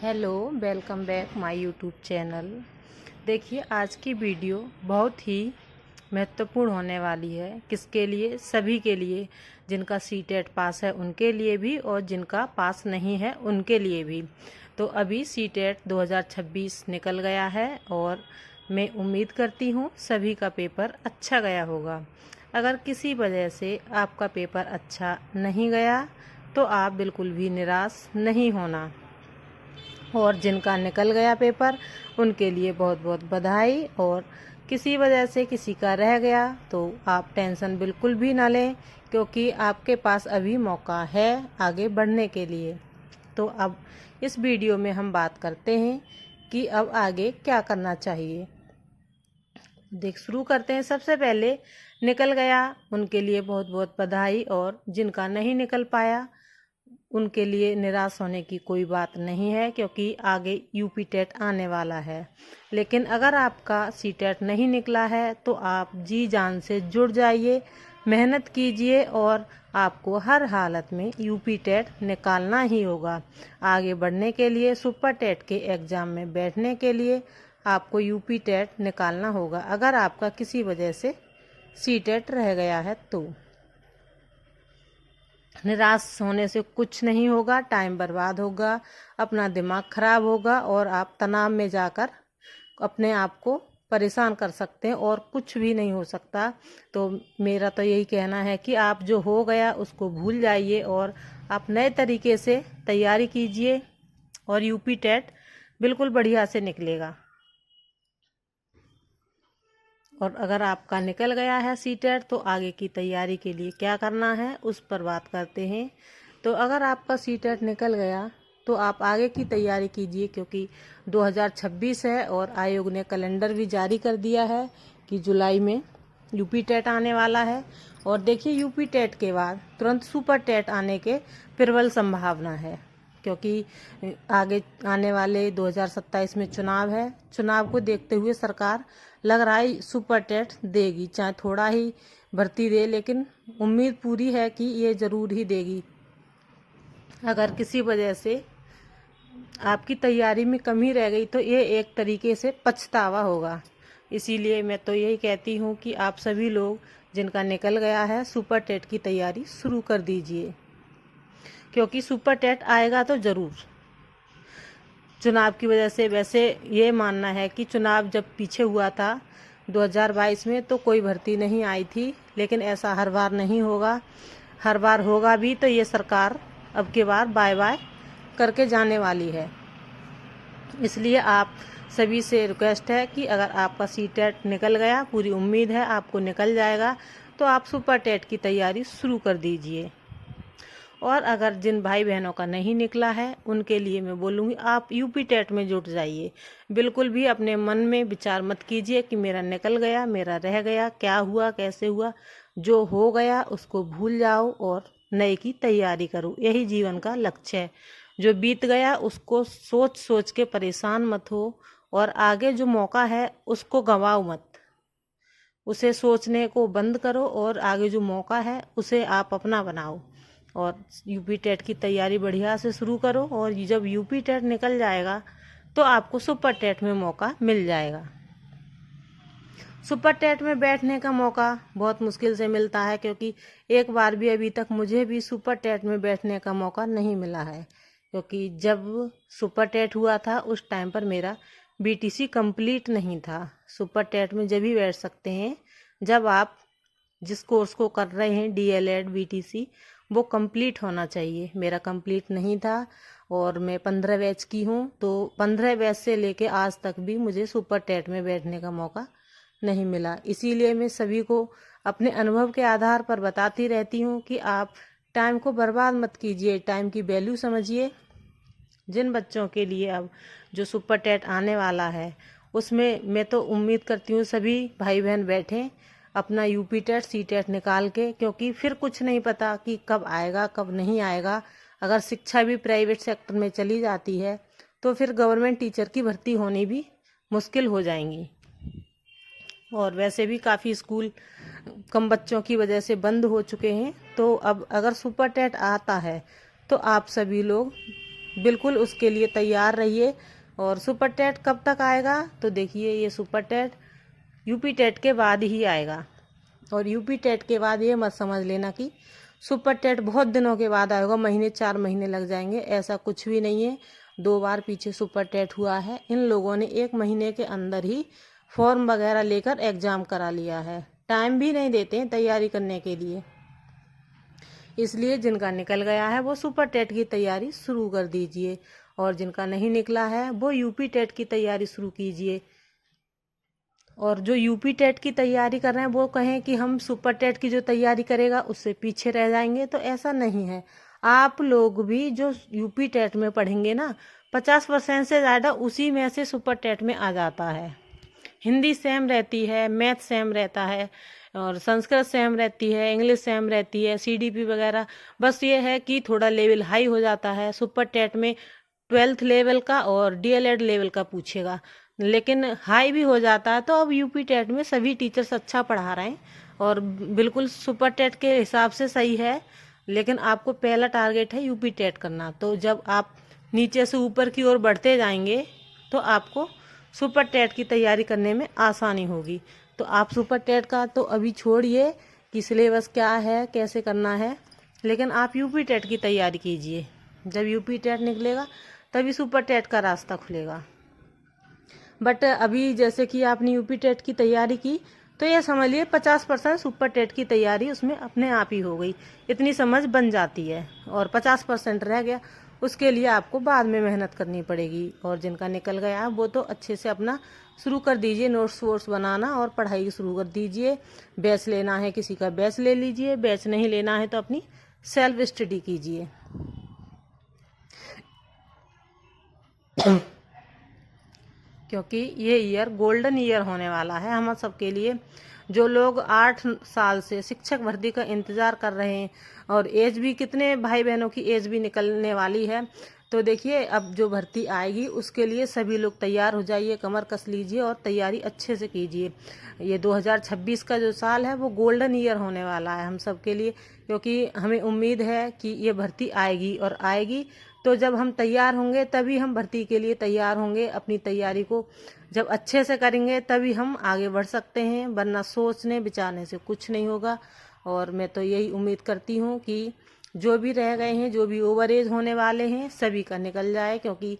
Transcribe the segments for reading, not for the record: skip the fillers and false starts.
Hello, welcome back my YouTube channel. देखिए, आज की वीडियो बहुत ही महत्वपूर्ण होने वाली है। किसके लिए? सभी के लिए। जिनका सीटेट पास है उनके लिए भी और जिनका पास नहीं है उनके लिए भी। तो अभी सीटेट 2026 निकल गया है और मैं उम्मीद करती हूँ सभी का पेपर अच्छा गया होगा। अगर किसी वजह से आपका पेपर अच्छा नहीं गया तो आप बिल्कुल भी निराश नहीं होना। और जिनका निकल गया पेपर उनके लिए बहुत बहुत बधाई। और किसी वजह से किसी का रह गया तो आप टेंशन बिल्कुल भी ना लें, क्योंकि आपके पास अभी मौका है आगे बढ़ने के लिए। तो अब इस वीडियो में हम बात करते हैं कि अब आगे क्या करना चाहिए। शुरू करते हैं। सबसे पहले निकल गया उनके लिए बहुत बहुत बधाई, और जिनका नहीं निकल पाया उनके लिए निराश होने की कोई बात नहीं है, क्योंकि आगे यूपी टेट आने वाला है। लेकिन अगर आपका सी टेट नहीं निकला है तो आप जी जान से जुड़ जाइए, मेहनत कीजिए और आपको हर हालत में यूपी टेट निकालना ही होगा। आगे बढ़ने के लिए, सुपर टेट के एग्ज़ाम में बैठने के लिए आपको यूपी टेट निकालना होगा। अगर आपका किसी वजह से सी टेट रह गया है तो निराश होने से कुछ नहीं होगा, टाइम बर्बाद होगा, अपना दिमाग खराब होगा और आप तनाव में जाकर अपने आप को परेशान कर सकते हैं और कुछ भी नहीं हो सकता। तो मेरा तो यही कहना है कि आप जो हो गया उसको भूल जाइए और आप नए तरीके से तैयारी कीजिए और यूपी टेट बिल्कुल बढ़िया से निकलेगा। और अगर आपका निकल गया है सी टेट तो आगे की तैयारी के लिए क्या करना है उस पर बात करते हैं। तो अगर आपका सी टेट निकल गया तो आप आगे की तैयारी कीजिए, क्योंकि 2026 है और आयोग ने कैलेंडर भी जारी कर दिया है कि जुलाई में यूपी टेट आने वाला है। और देखिए, यूपी टेट के बाद तुरंत सुपर टेट आने के प्रबल संभावना है, क्योंकि आगे आने वाले 2027 में चुनाव है। चुनाव को देखते हुए सरकार लग रहा है सुपर टेट देगी, चाहे थोड़ा ही भर्ती दे, लेकिन उम्मीद पूरी है कि ये ज़रूर ही देगी। अगर किसी वजह से आपकी तैयारी में कमी रह गई तो ये एक तरीके से पछतावा होगा। इसीलिए मैं तो यही कहती हूँ कि आप सभी लोग जिनका निकल गया है सुपर टेट की तैयारी शुरू कर दीजिए, क्योंकि सुपर टेट आएगा तो ज़रूर। चुनाव की वजह से वैसे ये मानना है कि चुनाव जब पीछे हुआ था 2022 में तो कोई भर्ती नहीं आई थी, लेकिन ऐसा हर बार नहीं होगा। हर बार होगा भी तो ये सरकार अब की बार बाय बाय करके जाने वाली है। इसलिए आप सभी से रिक्वेस्ट है कि अगर आपका सी टेट निकल गया, पूरी उम्मीद है आपको निकल जाएगा, तो आप सुपर टेट की तैयारी शुरू कर दीजिए। और अगर जिन भाई बहनों का नहीं निकला है उनके लिए मैं बोलूँगी आप यूपी टेट में जुट जाइए। बिल्कुल भी अपने मन में विचार मत कीजिए कि मेरा निकल गया, मेरा रह गया, क्या हुआ, कैसे हुआ। जो हो गया उसको भूल जाओ और नए की तैयारी करो, यही जीवन का लक्ष्य है। जो बीत गया उसको सोच सोच के परेशान मत हो, और आगे जो मौका है उसको गंवाओ मत। उसे सोचने को बंद करो और आगे जो मौका है उसे आप अपना बनाओ और यूपी टेट की तैयारी बढ़िया से शुरू करो। और जब यूपी टेट निकल जाएगा तो आपको सुपर टेट में मौका मिल जाएगा। सुपर टेट में बैठने का मौका बहुत मुश्किल से मिलता है, क्योंकि एक बार भी अभी तक मुझे भी सुपर टेट में बैठने का मौका नहीं मिला है। क्योंकि जब सुपर टेट हुआ था उस टाइम पर मेरा बीटीसी कंप्लीट नहीं था। सुपर टेट में जब भी बैठ सकते हैं जब आप जिस कोर्स को कर रहे हैं, डीएलएड बीटीसी, वो कंप्लीट होना चाहिए। मेरा कंप्लीट नहीं था और मैं 15 बैच की हूँ, तो 15 बैच से लेके आज तक भी मुझे सुपर टेट में बैठने का मौका नहीं मिला। इसीलिए मैं सभी को अपने अनुभव के आधार पर बताती रहती हूँ कि आप टाइम को बर्बाद मत कीजिए, टाइम की वैल्यू समझिए। जिन बच्चों के लिए अब जो सुपर टेट आने वाला है उसमें मैं तो उम्मीद करती हूँ सभी भाई बहन बैठें अपना यूपी टेट सी टेट निकाल के, क्योंकि फिर कुछ नहीं पता कि कब आएगा कब नहीं आएगा। अगर शिक्षा भी प्राइवेट सेक्टर में चली जाती है तो फिर गवर्नमेंट टीचर की भर्ती होनी भी मुश्किल हो जाएंगी। और वैसे भी काफ़ी स्कूल कम बच्चों की वजह से बंद हो चुके हैं। तो अब अगर सुपर टेट आता है तो आप सभी लोग बिल्कुल उसके लिए तैयार रहिए। और सुपर टेट कब तक आएगा, तो देखिए ये सुपर टेट यूपी टेट के बाद ही आएगा। और यूपी टेट के बाद ये मत समझ लेना कि सुपर टेट बहुत दिनों के बाद आएगा, महीने 4 महीने लग जाएंगे, ऐसा कुछ भी नहीं है। 2 बार पीछे सुपर टेट हुआ है, इन लोगों ने 1 महीने के अंदर ही फॉर्म वगैरह लेकर एग्ज़ाम करा लिया है, टाइम भी नहीं देते हैं तैयारी करने के लिए। इसलिए जिनका निकल गया है वो सुपर टेट की तैयारी शुरू कर दीजिए, और जिनका नहीं निकला है वो यूपी टेट की तैयारी शुरू कीजिए। और जो यूपी टेट की तैयारी कर रहे हैं वो कहें कि हम सुपर टेट की जो तैयारी करेगा उससे पीछे रह जाएंगे, तो ऐसा नहीं है। आप लोग भी जो यूपी टेट में पढ़ेंगे ना, 50% से ज़्यादा उसी में से सुपर टेट में आ जाता है। हिंदी सेम रहती है, मैथ सेम रहता है, और संस्कृत सेम रहती है, इंग्लिश सेम रहती है, सीडीपी वगैरह। बस ये है कि थोड़ा लेवल हाई हो जाता है सुपर टेट में, 12th लेवल का और डीएलएड लेवल का पूछेगा, लेकिन हाई भी हो जाता है। तो अब यूपी टेट में सभी टीचर्स अच्छा पढ़ा रहे हैं और बिल्कुल सुपर टेट के हिसाब से सही है, लेकिन आपको पहला टारगेट है यूपी टेट करना। तो जब आप नीचे से ऊपर की ओर बढ़ते जाएंगे तो आपको सुपर टेट की तैयारी करने में आसानी होगी। तो आप सुपर टेट का तो अभी छोड़िए कि सिलेबस क्या है, कैसे करना है, लेकिन आप यूपी टेट की तैयारी कीजिए। जब यूपी टेट निकलेगा तभी सुपर टेट का रास्ता खुलेगा। बट अभी जैसे कि आपने यूपी टेट की तैयारी की, तो ये समझ लिए 50% सुपर टेट की तैयारी उसमें अपने आप ही हो गई, इतनी समझ बन जाती है। और 50% रह गया, उसके लिए आपको बाद में मेहनत करनी पड़ेगी। और जिनका निकल गया वो तो अच्छे से अपना शुरू कर दीजिए, नोट्स वोट्स बनाना और पढ़ाई शुरू कर दीजिए। बैच लेना है किसी का बैच ले लीजिए, बैच नहीं लेना है तो अपनी सेल्फ स्टडी कीजिए। क्योंकि ये ईयर गोल्डन ईयर होने वाला है हम सबके लिए। जो लोग 8 साल से शिक्षक भर्ती का इंतज़ार कर रहे हैं, और एज भी कितने भाई बहनों की एज भी निकलने वाली है, तो देखिए अब जो भर्ती आएगी उसके लिए सभी लोग तैयार हो जाइए, कमर कस लीजिए और तैयारी अच्छे से कीजिए। ये 2026 का जो साल है वो गोल्डन ईयर होने वाला है हम सब के लिए, क्योंकि हमें उम्मीद है कि ये भर्ती आएगी, और आएगी तो जब हम तैयार होंगे तभी हम भर्ती के लिए तैयार होंगे। अपनी तैयारी को जब अच्छे से करेंगे तभी हम आगे बढ़ सकते हैं, वरना सोचने विचारने से कुछ नहीं होगा। और मैं तो यही उम्मीद करती हूँ कि जो भी रह गए हैं, जो भी ओवर एज होने वाले हैं, सभी का निकल जाए, क्योंकि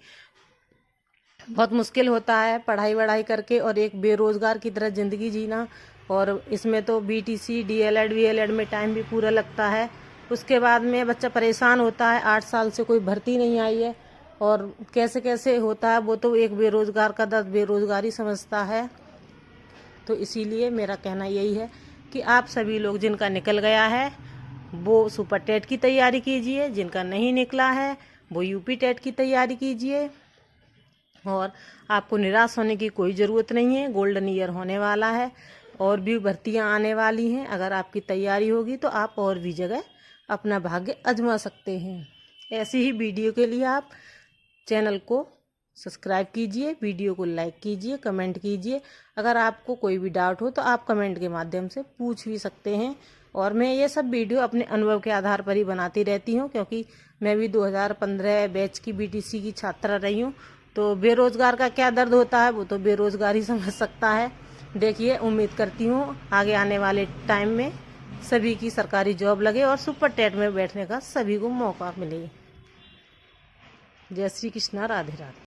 बहुत मुश्किल होता है पढ़ाई वढ़ाई करके और एक बेरोज़गार की तरह ज़िंदगी जीना। और इसमें तो बीटीसी, डीएलएड, वीएलएड में टाइम भी पूरा लगता है। उसके बाद में बच्चा परेशान होता है, 8 साल से कोई भर्ती नहीं आई है, और कैसे कैसे होता है वो तो एक बेरोज़गार का दर्द बेरोज़गारी समझता है। तो इसीलिए मेरा कहना यही है कि आप सभी लोग जिनका निकल गया है वो सुपर टेट की तैयारी कीजिए, जिनका नहीं निकला है वो यूपी टेट की तैयारी कीजिए। और आपको निराश होने की कोई ज़रूरत नहीं है, गोल्डन ईयर होने वाला है, और भी भर्तियां आने वाली हैं। अगर आपकी तैयारी होगी तो आप और भी जगह अपना भाग्य आजमा सकते हैं। ऐसी ही वीडियो के लिए आप चैनल को सब्सक्राइब कीजिए, वीडियो को लाइक कीजिए, कमेंट कीजिए। अगर आपको कोई भी डाउट हो तो आप कमेंट के माध्यम से पूछ भी सकते हैं। और मैं ये सब वीडियो अपने अनुभव के आधार पर ही बनाती रहती हूँ, क्योंकि मैं भी 2015 बैच की बीटीसी की छात्रा रही हूँ। तो बेरोज़गार का क्या दर्द होता है वो तो बेरोज़गार ही समझ सकता है। देखिए, उम्मीद करती हूँ आगे आने वाले टाइम में सभी की सरकारी जॉब लगे और सुपर टेट में बैठने का सभी को मौका मिले। जय श्री कृष्णा, राधे राधे।